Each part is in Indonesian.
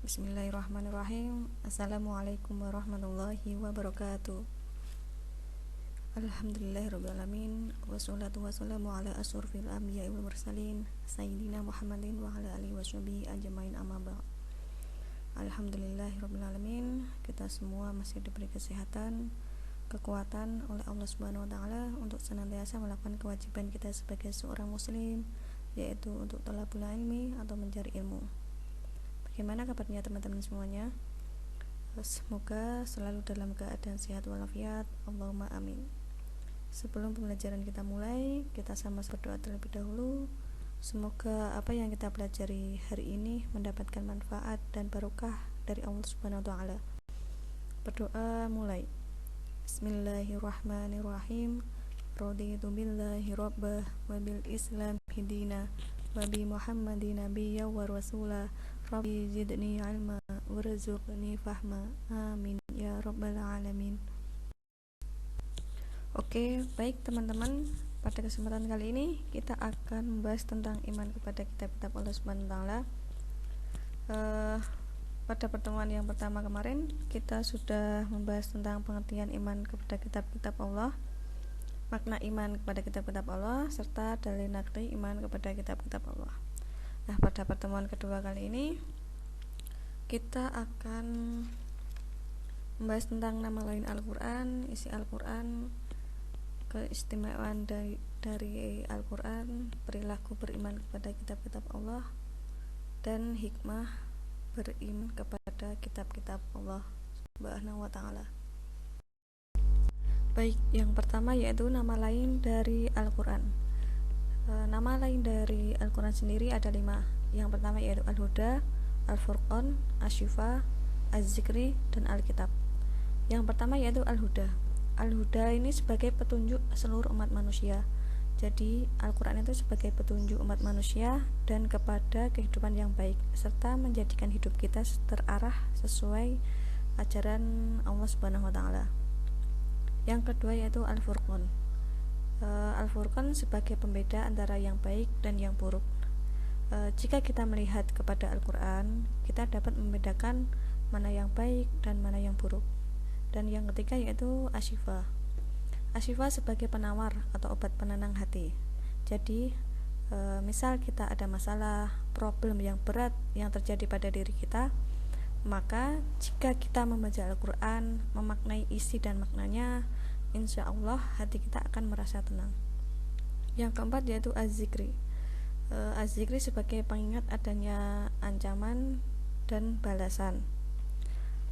Bismillahirrahmanirrahim. Assalamualaikum warahmatullahi wabarakatuh. Alhamdulillahirrabbilalamin. Wassalatu wassalamu ala asyrafil anbiya'i wal mursalin Sayyidina Muhammadin wa ala alihi washabihi ajmain amma ba'd. Alhamdulillahirrabbilalamin. Kita semua masih diberi kesehatan, kekuatan oleh Allah Subhanahu wa taala untuk senantiasa melakukan kewajiban kita sebagai seorang muslim, yaitu untuk thalabul ilmi atau mencari ilmu. Bagaimana kabarnya teman-teman semuanya? Semoga selalu dalam keadaan sehat walafiat. Allahumma amin. Sebelum pembelajaran kita mulai, kita sama berdoa terlebih dahulu. Semoga apa yang kita pelajari hari ini mendapatkan manfaat dan barokah dari Allah Subhanahu wa taala. Berdoa mulai. Bismillahirrahmanirrahim. Raditu billahi rabbah wa bil islam hidina wa bi Muhammadin nabiyya wa rasulah. Rabbi zidni ilma warzuqni fahma. Amin ya rabbal alamin. Oke, baik teman-teman, pada kesempatan kali ini kita akan membahas tentang iman kepada kitab-kitab Allah Subhanahu wa taala. Pada pertemuan yang pertama kemarin kita sudah membahas tentang pengertian iman kepada kitab-kitab Allah, makna iman kepada kitab-kitab Allah, serta dalil naqli iman kepada kitab-kitab Allah. Nah, pada pertemuan kedua kali ini kita akan membahas tentang nama lain Al-Quran, isi Al-Quran, keistimewaan dari Al-Quran, perilaku beriman kepada kitab-kitab Allah, dan hikmah beriman kepada kitab-kitab Allah Subhanahu wa ta'ala. Baik, yang pertama yaitu nama lain dari Al-Quran. Nama lain dari Al-Quran sendiri ada 5. Yang pertama yaitu Al-Huda, Al-Furqan, Asy-Syifa, Az-Zikri, dan Al-Kitab. Yang pertama yaitu Al-Huda. Al-Huda ini sebagai petunjuk seluruh umat manusia. Jadi Al-Quran itu sebagai petunjuk umat manusia dan kepada kehidupan yang baik, serta menjadikan hidup kita terarah sesuai ajaran Allah Subhanahu wa taala. Yang kedua yaitu Al-Furqan. Al-Furqan sebagai pembeda antara yang baik dan yang buruk. Jika kita melihat kepada Al-Quran, kita dapat membedakan mana yang baik dan mana yang buruk. Dan yang ketiga yaitu Asy-Syifa. Asy-Syifa sebagai penawar atau obat penenang hati. Jadi misal kita ada masalah, problem yang berat yang terjadi pada diri kita, maka jika kita membaca Al-Quran, memaknai isi dan maknanya, insya Allah hati kita akan merasa tenang. Yang keempat yaitu Az-Zikri. Az-Zikri sebagai pengingat adanya ancaman dan balasan.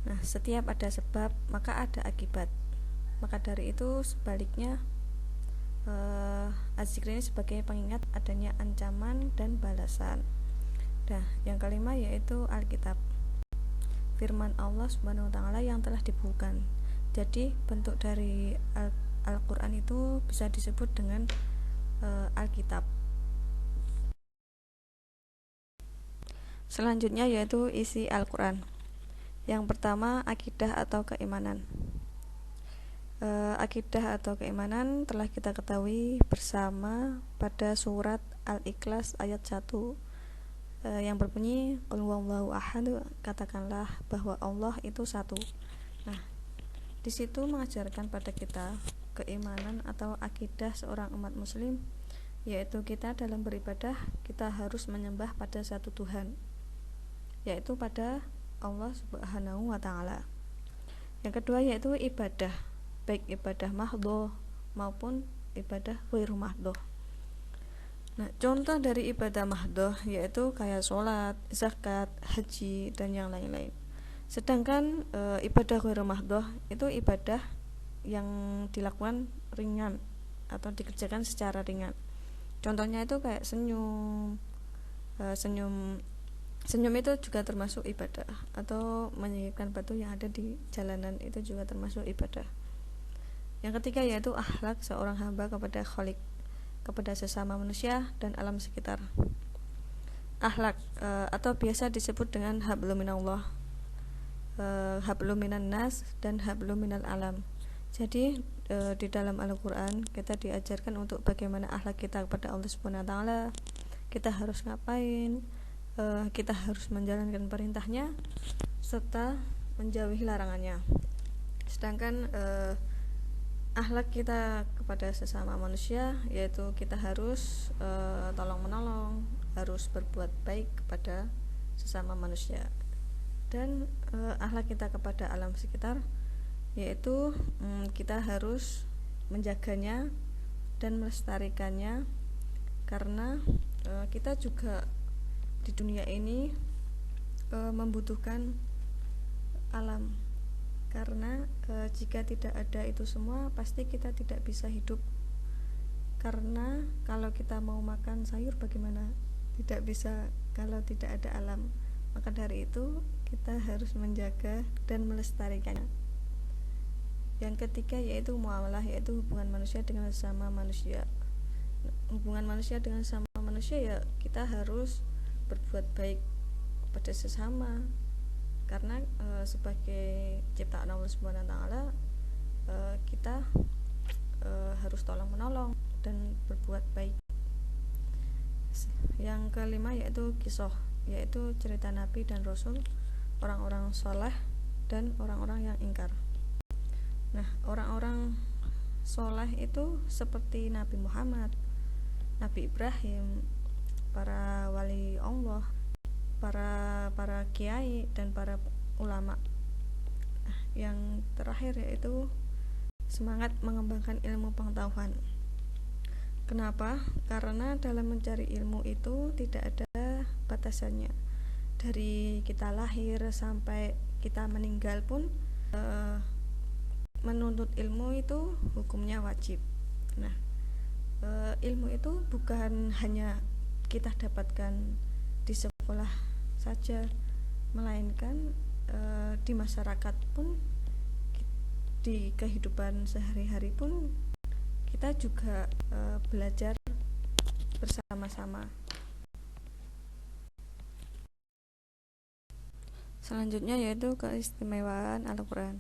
Nah, setiap ada sebab maka ada akibat. Maka dari itu sebaliknya Az-Zikri ini sebagai pengingat adanya ancaman dan balasan. Nah, yang kelima yaitu Alkitab. Firman Allah Subhanahu wa taala yang telah dibukukan. Jadi bentuk dari Al-Quran itu bisa disebut dengan Alkitab. Selanjutnya yaitu isi Al-Quran. Yang pertama, akidah atau keimanan. Akidah atau keimanan telah kita ketahui bersama pada surat Al-Ikhlas ayat 1 yang berbunyi Qul huwallahu ahad, katakanlah bahwa Allah itu satu. Nah, di situ mengajarkan pada kita keimanan atau akidah seorang umat muslim, yaitu kita dalam beribadah kita harus menyembah pada satu Tuhan, yaitu pada Allah Subhanahu wa taala. Yang kedua yaitu ibadah, baik ibadah mahdhah maupun ibadah ghairu mahdhah. Nah, contoh dari ibadah mahdhah yaitu kayak sholat, zakat, haji, dan yang lain-lain. Sedangkan ibadah ghairu mahdhah itu ibadah yang dilakukan ringan atau dikerjakan secara ringan. Contohnya itu kayak senyum itu juga termasuk ibadah, atau menyingkirkan batu yang ada di jalanan itu juga termasuk ibadah. Yang ketiga yaitu akhlak seorang hamba kepada Khalik, kepada sesama manusia dan alam sekitar. Akhlak atau biasa disebut dengan hablum minallah, hablum minan nas, dan hablum minal alam. Jadi di dalam Al-Quran kita diajarkan untuk bagaimana akhlak kita kepada Allah Subhanahu wa taala, kita harus ngapain, kita harus menjalankan perintahnya serta menjauhi larangannya. Sedangkan akhlak kita kepada sesama manusia yaitu kita harus tolong menolong, harus berbuat baik kepada sesama manusia. Dan akhlak kita kepada alam sekitar yaitu kita harus menjaganya dan melestarikannya, karena kita juga di dunia ini membutuhkan alam, karena jika tidak ada itu semua pasti kita tidak bisa hidup. Karena kalau kita mau makan sayur bagaimana? Tidak bisa kalau tidak ada alam. Maka dari itu kita harus menjaga dan melestarikannya. Yang ketiga yaitu muamalah, yaitu hubungan manusia dengan sesama manusia. Hubungan manusia dengan sesama manusia ya kita harus berbuat baik kepada sesama, karena sebagai ciptaan Allah Subhanahu wa taala kita harus tolong menolong dan berbuat baik. Yang kelima yaitu kisah, yaitu cerita Nabi dan Rasul, orang-orang soleh dan orang-orang yang ingkar. Nah, orang-orang soleh itu seperti Nabi Muhammad, Nabi Ibrahim, para wali Allah, para kiai dan para ulama. Nah, yang terakhir yaitu semangat mengembangkan ilmu pengetahuan. Kenapa? Karena dalam mencari ilmu itu tidak ada batasannya. Dari kita lahir sampai kita meninggal pun menuntut ilmu itu hukumnya wajib. Nah, ilmu itu bukan hanya kita dapatkan di sekolah saja, melainkan di masyarakat pun, di kehidupan sehari-hari pun kita juga belajar bersama-sama. Selanjutnya yaitu keistimewaan Al-Quran.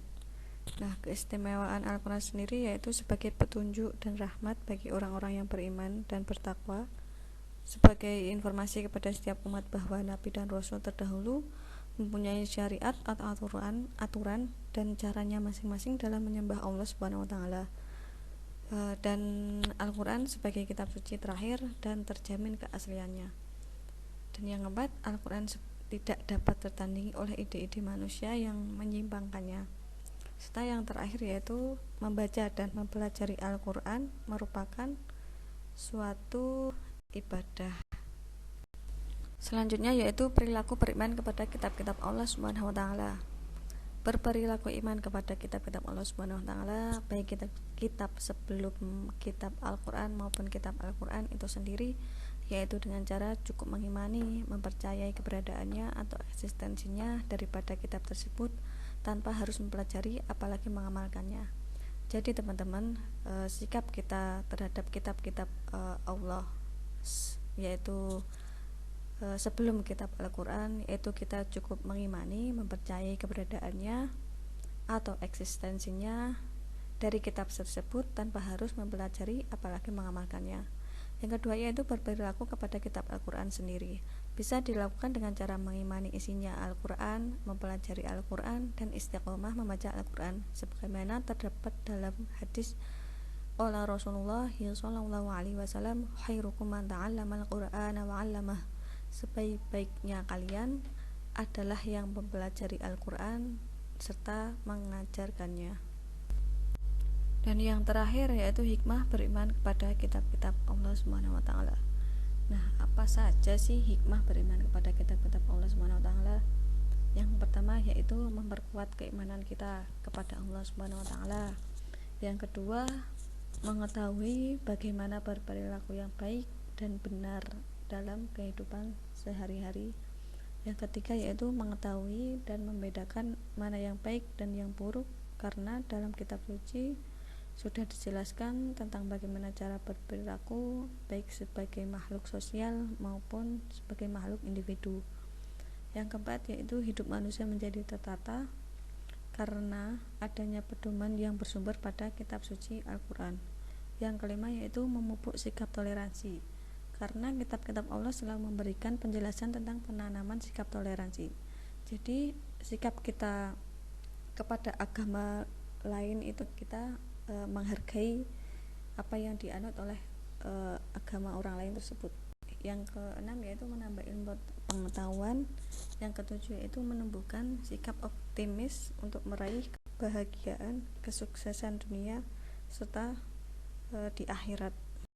Nah, keistimewaan Al-Quran sendiri yaitu sebagai petunjuk dan rahmat bagi orang-orang yang beriman dan bertakwa, sebagai informasi kepada setiap umat bahwa Nabi dan Rasul terdahulu mempunyai syariat atau aturan dan caranya masing-masing dalam menyembah Allah Subhanahu wa taala. Dan Al-Quran sebagai kitab suci terakhir dan terjamin keasliannya. Dan yang keempat, Al-Quran tidak dapat tertandingi oleh ide-ide manusia yang menyimpangkannya. Serta yang terakhir yaitu membaca dan mempelajari Al-Quran merupakan suatu ibadah. Selanjutnya yaitu perilaku beriman kepada kitab-kitab Allah Subhanahu wa taala. Berperilaku iman kepada kitab-kitab Allah Subhanahu wa taala, baik kitab sebelum kitab Al-Quran maupun kitab Al-Quran itu sendiri, yaitu dengan cara cukup mengimani, mempercayai keberadaannya atau eksistensinya daripada kitab tersebut tanpa harus mempelajari apalagi mengamalkannya. Jadi teman-teman, sikap kita terhadap kitab-kitab Allah yaitu sebelum kitab Al-Quran, yaitu kita cukup mengimani, mempercayai keberadaannya atau eksistensinya dari kitab tersebut tanpa harus mempelajari apalagi mengamalkannya. Yang kedua yaitu berperilaku kepada kitab Al-Quran sendiri. Bisa dilakukan dengan cara mengimani isinya Al-Quran, mempelajari Al-Quran, dan istiqomah membaca Al-Quran, sebagaimana terdapat dalam hadis qala Rasulullah sallallahu alaihi wasallam, khairukum man ta'allama al-Qur'ana wa 'allamah. Sebaik-baiknya kalian adalah yang mempelajari Al-Quran serta mengajarkannya. Dan yang terakhir yaitu hikmah beriman kepada kitab-kitab Allah Subhanahu wa taala. Nah, apa saja sih hikmah beriman kepada kitab-kitab Allah Subhanahu wa taala? Yang pertama yaitu memperkuat keimanan kita kepada Allah Subhanahu wa taala. Yang kedua, mengetahui bagaimana berperilaku yang baik dan benar dalam kehidupan sehari-hari. Yang ketiga yaitu mengetahui dan membedakan mana yang baik dan yang buruk, karena dalam kitab suci sudah dijelaskan tentang bagaimana cara berperilaku baik sebagai makhluk sosial maupun sebagai makhluk individu. Yang keempat yaitu hidup manusia menjadi tertata karena adanya pedoman yang bersumber pada kitab suci Al-Quran. Yang kelima yaitu memupuk sikap toleransi, karena kitab-kitab Allah selalu memberikan penjelasan tentang penanaman sikap toleransi. Jadi sikap kita kepada agama lain itu kita menghargai apa yang dianut oleh agama orang lain tersebut. Yang keenam yaitu menambah ilmu pengetahuan. Yang ketujuh yaitu menumbuhkan sikap optimis untuk meraih kebahagiaan, kesuksesan dunia serta di akhirat.